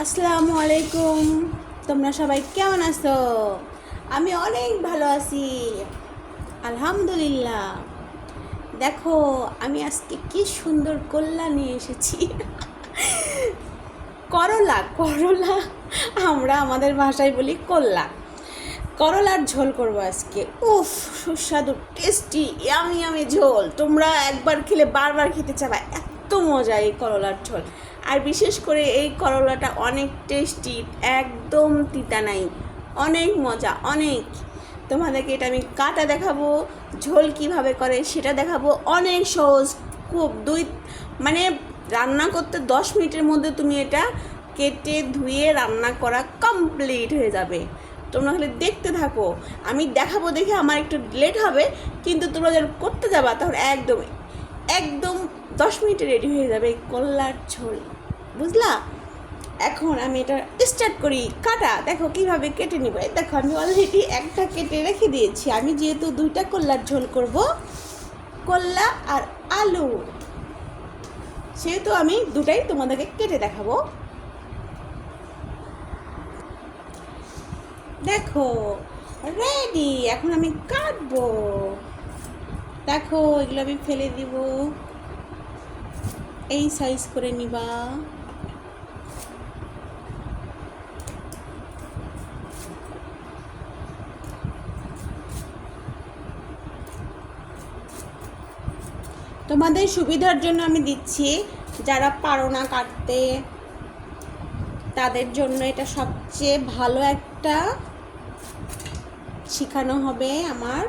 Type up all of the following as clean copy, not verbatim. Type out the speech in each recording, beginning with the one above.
আসসালামু আলাইকুম। তোমরা সবাই কেমন আছো? আমি অনেক ভালো আছি, আলহামদুলিল্লাহ। দেখো, আমি আজকে কি সুন্দর কল্লা নিয়ে এসেছি। করলা করলা, আমরা আমাদের ভাষায় বলি কল্লা। করলার ঝোল করবো আজকে। উফ, সুস্বাদু টেস্টি ইয়ামি ইয়ামি ঝোল। তোমরা একবার খেলে বারবার খেতে চাবা, এত মজা এই করলার ঝোল। আর বিশেষ করে এই করলাটা অনেক টেস্টি, একদম তিতা নাই, অনেক মজা অনেক। তোমাদেরকে এটা আমি কাটা দেখাবো, ঝোল কিভাবে করে সেটা দেখাবো। অনেক সহজ, খুব মানে রান্না করতে 10 মিনিটের মধ্যে তুমি এটা কেটে ধুয়ে রান্না করা কমপ্লিট হয়ে যাবে। তোমরা খালি দেখতে থাকো, আমি দেখাবো দেখে আমার একটু লেট হবে, কিন্তু তোমরা যখন করতে যাবা তখন একদম একদম 10 মিনিটে রেডি হয়ে যাবে কল্লার ঝোল, বুঝলা? এখন আমি এটা স্টার্ট করি কাটা। দেখো কিভাবে কেটে নিব। দেখো আমি অলরেডি একটা কেটে রেখে দিয়েছি। আমি যেহেতু 2টা কল্লার ঝোল করব, কল্লা আর আলু, সেহেতু আমি দুটাই তোমাদেরকে কেটে দেখাবো। দেখো রেডি, এখন আমি কাটবো। দেখো এগুলো আমি ফেলে দিব, এই সাইজ করে নিবা। তোমাদের সুবিধার জন্য আমি দিচ্ছি, যারা পারো না কাটতে তাদের জন্য এটা সবচেয়ে ভালো একটা শেখানো হবে। আমার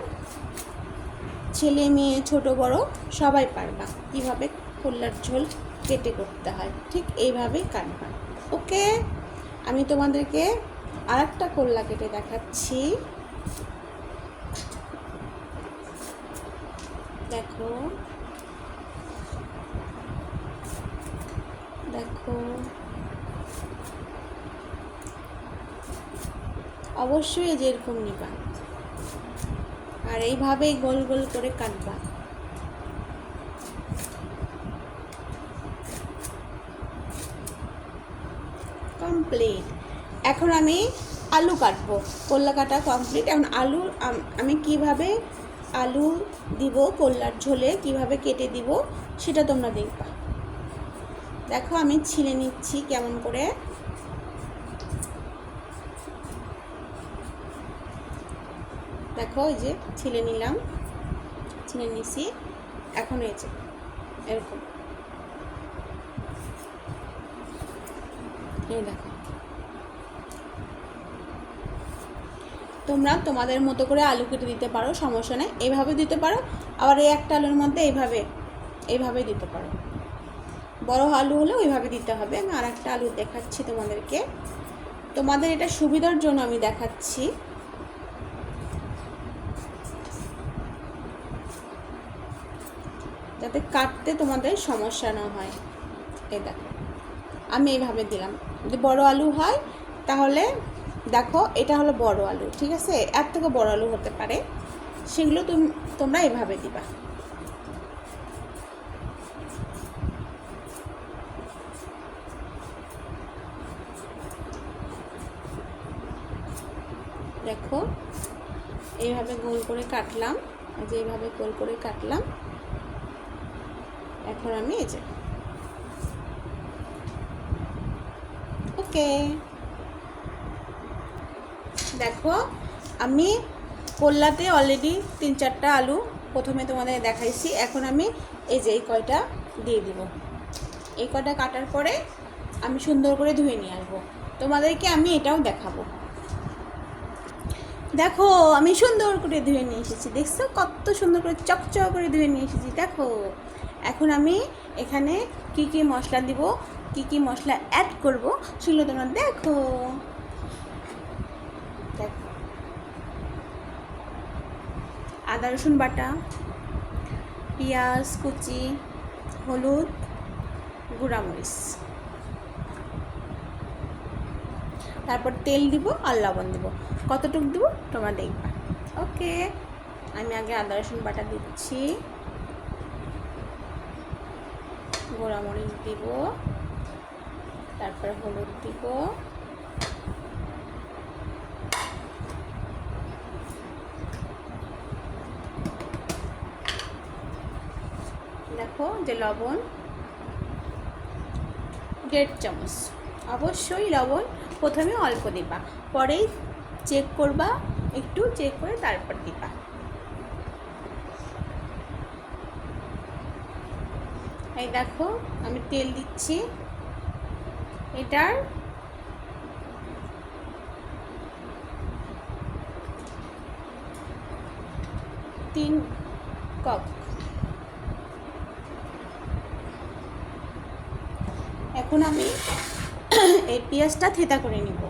ছেলে মেয়ে ছোট বড় সবাই পারবা কীভাবে কল্লার ঝোল কেটে করতে হয়, ঠিক এইভাবেই কাটবা। ওকে, আমি তোমাদেরকে আর একটা কল্লা কেটে দেখাচ্ছি। দেখো দেখো, অবশ্যই যেরকম নিবা আর এইভাবেই গোল গোল করে কাটবা। কমপ্লিট। এখন আমি আলু কাটবো। কল্লা কাটা কমপ্লিট। এখন আলু আমি কিভাবে আলু দিব কল্লার ঝোলে, কিভাবে কেটে দিব সেটা তোমরা দেখবা। দেখো আমি ছিলে নিচ্ছি কেমন করে। দেখো এই যে ছিলে নিলাম, ছিলে নিছি। এখন এই যে এরকম, এই দেখো। তোমরা তোমাদের মতো করে আলু কেটে দিতে পারো, সমস্যা নেই। এইভাবে দিতে পারো, আবার এই একটা আলুর মধ্যে এইভাবে দিতে পারো। বড় আলু হলে ওইভাবে দিতে হবে। আমি আর একটা আলু দেখাচ্ছি তোমাদেরকে, তোমাদের এটা সুবিধার জন্য আমি দেখাচ্ছি। যাতে কাটতে তোমাদের সমস্যা না হয়। এই দেখো আমি এইভাবে দিলাম। যদি বড় আলু হয় তাহলে দেখো এটা হলো বড় আলু, ঠিক আছে? এর থেকে বড় আলু হতে পারে, সেগুলো তোমরা এভাবে দিবা। দেখো এইভাবে গোল করে কাটলাম, যে এইভাবে গোল করে কাটলাম। এখন আমি এই যে ওকে। দেখো আমি কল্লাতে অলরেডি 3-4টা আলু প্রথমে তোমাদের দেখাইছি। এখন আমি এই যে এই কয়টা দিয়ে দিব। এই কয়টা কাটার পরে আমি সুন্দর করে ধুয়ে নিয়ে আসবো। তোমাদেরকে আমি এটাও দেখাবো। দেখো আমি সুন্দর করে ধুয়ে নিয়ে এসেছি, দেখছো কত সুন্দর করে চকচক করে ধুয়ে নিয়ে এসেছি। দেখো এখন আমি এখানে কি কি মশলা দিব, কি কি মশলা অ্যাড করব সেগুলো তোমরা দেখো। দেখো আদা রসুন বাটা, পেঁয়াজ কুচি, হলুদ, গুঁড়ামরিচ, তারপর তেল দিব আর লবণ দিব। কতটুকু দিব তোমরা দেখবা। ওকে, আমি আগে আদা রসুন বাটা দিচ্ছি, গুঁড়ামরিচ দিব, তারপর হলুদ দিব, দেখো যে লবণ 1.5 চামচ। অবশ্যই লবণ প্রথমে অল্প দিবা, পরেই চেক করবা, একটু চেক করে তারপর দিবা। এই দেখো আমি তেল দিচ্ছি, এটার 3 কাপ। এখন আমি এই পেঁয়াজটা থেতা করে নিব।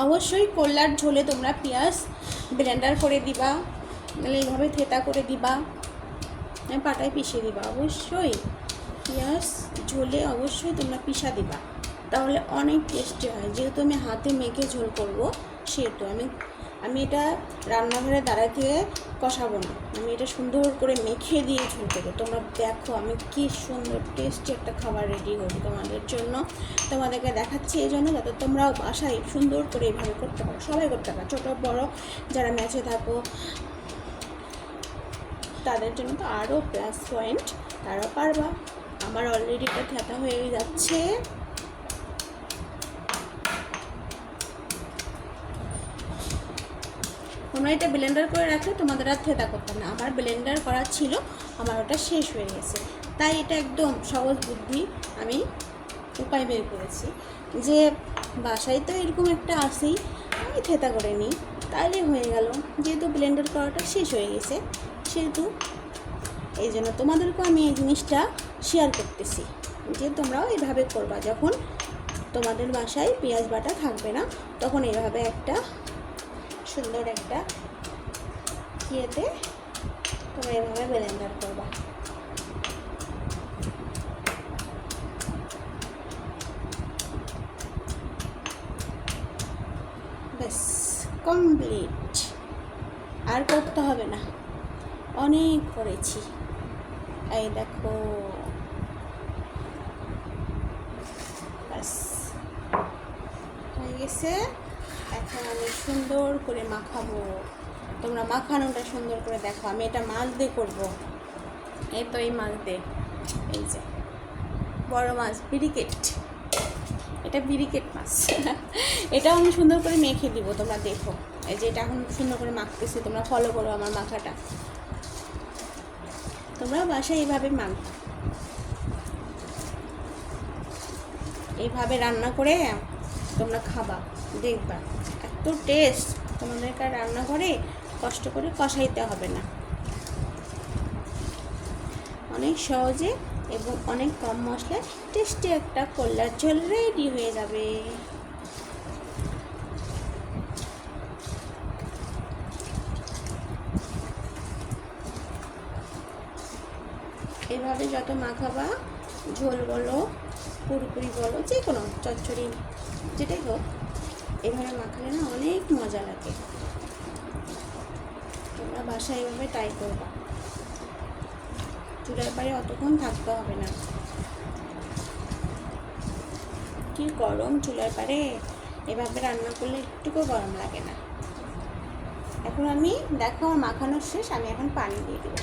অবশ্যই করলার ঝোলে তোমরা পেঁয়াজ ব্লেন্ডার করে দিবা, নাহলে এইভাবে থেতা করে দিবা, পাটায় পিষে দিবা। অবশ্যই পেঁয়াজ ঝোলে অবশ্যই তোমরা পিষা দিবা, তাহলে অনেক টেস্টি হয়। যেহেতু আমি হাতে মেখে ঝোল করব, সেহেতু আমি এটা রান্নাঘরে দাঁড়ায় থেকে কষাবো না, আমি এটা সুন্দর করে মেখে দিয়ে ঝোল করবো। তোমরা দেখো আমি কি সুন্দর টেস্টি একটা খাবার রেডি করি তোমাদের জন্য, তোমাদেরকে দেখাচ্ছি এই জন্য যাতে তোমরাও বাসায় সুন্দর করে এইভাবে করতে পারো। সবাই করতে পারো, ছোটো বড় যারা ম্যাচে থাকো তাদের জন্য তো আরও প্লাস পয়েন্ট, তারাও পারবা। আমার অলরেডি এটা থেতা হয়ে যাচ্ছে। তোমরা এটা ব্লেন্ডার করে রাখলে তোমাদের আর থেতা করতাম না, আমার ব্লেন্ডার করা ছিল, আমার ওটা শেষ হয়ে গেছে, তাই এটা একদম সহজ বুদ্ধি আমি উপায় বের করেছি যে বাসায় তো এরকম একটা আসেই, আমি থেতা করে নিই, তাহলে হয়ে গেল। যেহেতু ব্লেন্ডার করাটা শেষ হয়ে গেছে, সেহেতু এই জন্য তোমাদেরকেও আমি এই জিনিসটা শেয়ার করতেছি যে তোমরাও এইভাবে করবা। যখন তোমাদের বাসায় পেঁয়াজ বাটা থাকবে না, তখন এইভাবে একটা সুন্দর একটা ইয়েতে তোমরা এভাবে ব্লেন্ডার করবা। ব্যাস কমপ্লিট, আর করতে হবে না, অনেক করেছি। এই দেখো ব্যাস হয়ে গেছে। এখন আমি সুন্দর করে মাখাবো, তোমরা মাখানোটা সুন্দর করে দেখো। আমি এটা মাছ দিয়ে করবো, এই তো এই মাছ দিয়ে, এই যে বড় মাছ বিরিকেট, এটা বিরিকেট মাছ এটাও আমি সুন্দর করে মেখে দিব, তোমরা দেখো। এই যে এটা এখন সুন্দর করে মাখতেছি, তোমরা ফলো করো আমার মাখাটা। তোমরা বাসায় এইভাবে মাখবা, এইভাবে রান্না করে তোমরা খাবা, দেখবা এত টেস্ট। তোমাদেরকে রান্না করে কষ্ট করে কষাইতে হবে না, অনেক সহজে এবং অনেক কম মশলায় টেস্টি একটা করলার ঝোল রেডি হয়ে যাবে। এভাবে যত মাখাবা, ঝোল বলো পুরোপুরি বলো, যে কোনো চচ্চড়ি যেটাই হোক, এভাবে মাখালে না অনেক মজা লাগে। তোমরা বাসায় এভাবে ট্রাই করবা, চুলার পাড়ে অতক্ষণ থাকতে হবে না। কি গরম চুলার পাড়ে, এভাবে রান্না করলে একটুকু গরম লাগে না। এখন আমি দেখো আমার মাখানো শেষ, আমি এখন পানি দিয়ে দেবো।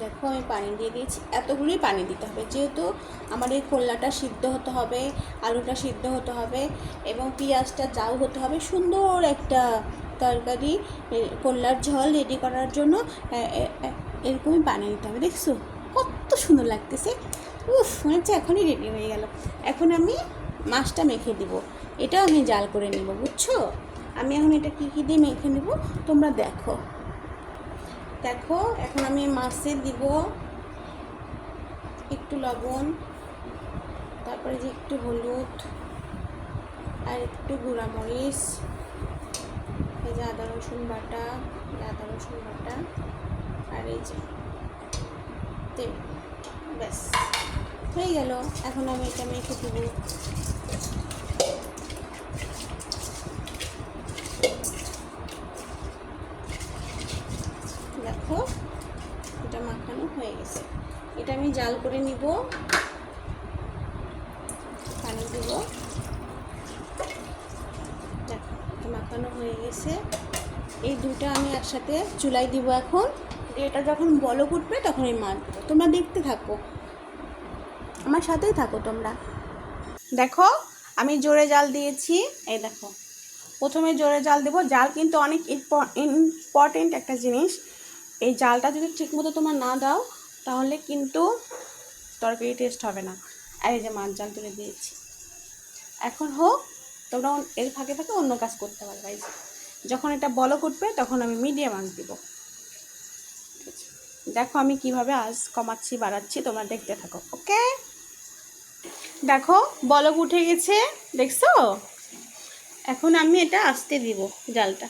দেখো আমি পানি দিয়ে দিয়েছি, এতগুলোই পানি দিতে হবে, যেহেতু আমার এই করলাটা সিদ্ধ হতে হবে, আলুটা সিদ্ধ হতে হবে এবং পেঁয়াজটা জাউ হতে হবে। সুন্দর একটা তরকারি করলার ঝোল রেডি করার জন্য এরকমই পানি দিতে হবে। দেখছো কত সুন্দর লাগতেছে, উফ মনে হচ্ছে এখনই রেডি হয়ে গেল। এখন আমি মাছটা মেখে দিব, এটা আমি জাল করে নেব, বুঝছো? আমি এখন এটা কী কী দিয়ে মেখে নেব তোমরা দেখো। দেখো এখন আমি মাছে দিব একটু লবণ, তারপরে যে একটু হলুদ আর একটু গুঁড়া মরিচ, এই যে আদা রসুন বাটা, আর এই যে তেল, ব্যাস হয়ে গেল। এখন আমি এটা মেখে দেবো। দেখো এটা মাখানো হয়ে গেছে। এটা আমি জাল করে নিব, পানি দিব। দেখো এটা মাখানো হয়ে গেছে। এই দুটো আমি একসাথে চুলায় দিব এখন। এটা যখন বলক উঠবে তখন এই মাছ দেবো। তোমরা দেখতে থাকো, আমার সাথেই থাকো তোমরা। দেখো আমি জোরে জাল দিয়েছি। এই দেখো প্রথমে জোরে জাল দেবো। জাল কিন্তু অনেক ইম্পর্টেন্ট একটা জিনিস। এই জালটা যদি ঠিকমতো তোমার না দাও তাহলে কিন্তু তরকারি টেস্ট হবে না। আর এই যে মাছ জাল তুলে দিয়েছি। এখন হোক, তোমরা এর ফাঁকে ফাঁকে অন্য কাজ করতে পারবে। এই যে যখন এটা বলক উঠবে তখন আমি মিডিয়াম আঁচ দিব। দেখো আমি কিভাবে আঁচ কমাচ্ছি বাড়াচ্ছি, তোমরা দেখতে থাকো। ওকে, দেখো বলক উঠে গেছে, দেখছো? এখন আমি এটা আস্তে দিব জালটা।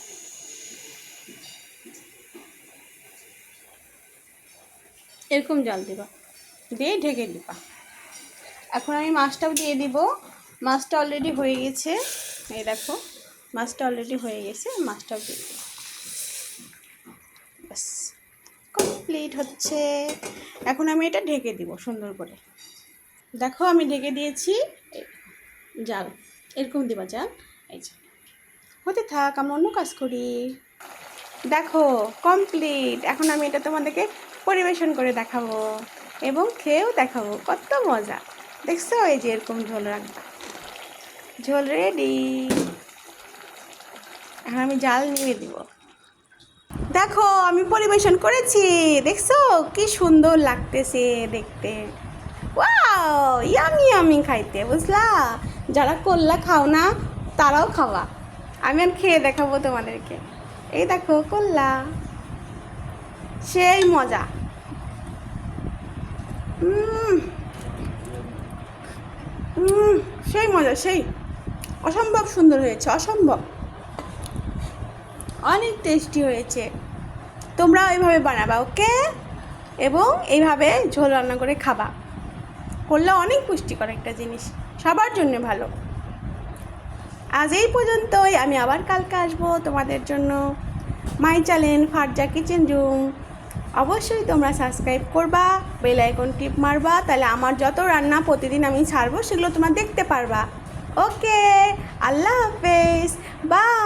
এরকম জাল দিবা, দিয়ে ঢেকে দিবা। এখন আমি মাছটাও দিয়ে দিব। মাছটা অলরেডি হয়ে গেছে। এই দেখো মাছটা অলরেডি হয়ে গেছে, মাছটাও দিয়ে দিব। ব্যাস কমপ্লিট হচ্ছে। এখন আমি এটা ঢেকে দিব সুন্দর করে। দেখো আমি ঢেকে দিয়েছি। জাল এরকম দিবা জাল। এই যে হতে থাক, আমি অন্য কাজ করি। দেখো কমপ্লিট। এখন আমি এটা তোমাদেরকে পরিবেশন করে দেখাবো এবং খেয়েও দেখাবো কত মজা। দেখছো? এই যে এরকম ঝোল রাখবা। ঝোল রেডি। এখন আমি জাল নিয়ে দিব। দেখো আমি পরিবেশন করেছি, দেখছো কি সুন্দর লাগতেছে দেখতে। ওয়াও, ইয়ামি ইয়ামি খাইতে, বুঝলা? যারা করলা খাও না তারাও খাওয়া। আমি আর খেয়ে দেখাবো তোমাদেরকে। এই দেখো করলা, সেই মজা। সেই মজা, সেই অসম্ভব সুন্দর হয়েছে, অসম্ভব অনেক টেস্টি হয়েছে। তোমরাও এইভাবে বানাবা, ওকে? এবং এইভাবে ঝোল রান্না করে খাবা। করলে অনেক পুষ্টিকর একটা জিনিস, সবার জন্য ভালো। আজ এই পর্যন্তই। আমি আবার কালকে আসবো তোমাদের জন্য। মাই চ্যানেল ফারজা কিচেন রুম অবশ্যই তোমরা সাবস্ক্রাইব করবা, বেল আইকন টিপ মারবা, তাহলে আমার যত রান্না প্রতিদিন আমি ছাড়বো সেগুলো তোমরা দেখতে পারবা। ওকে, আল্লাহ হাফেজ, বাই।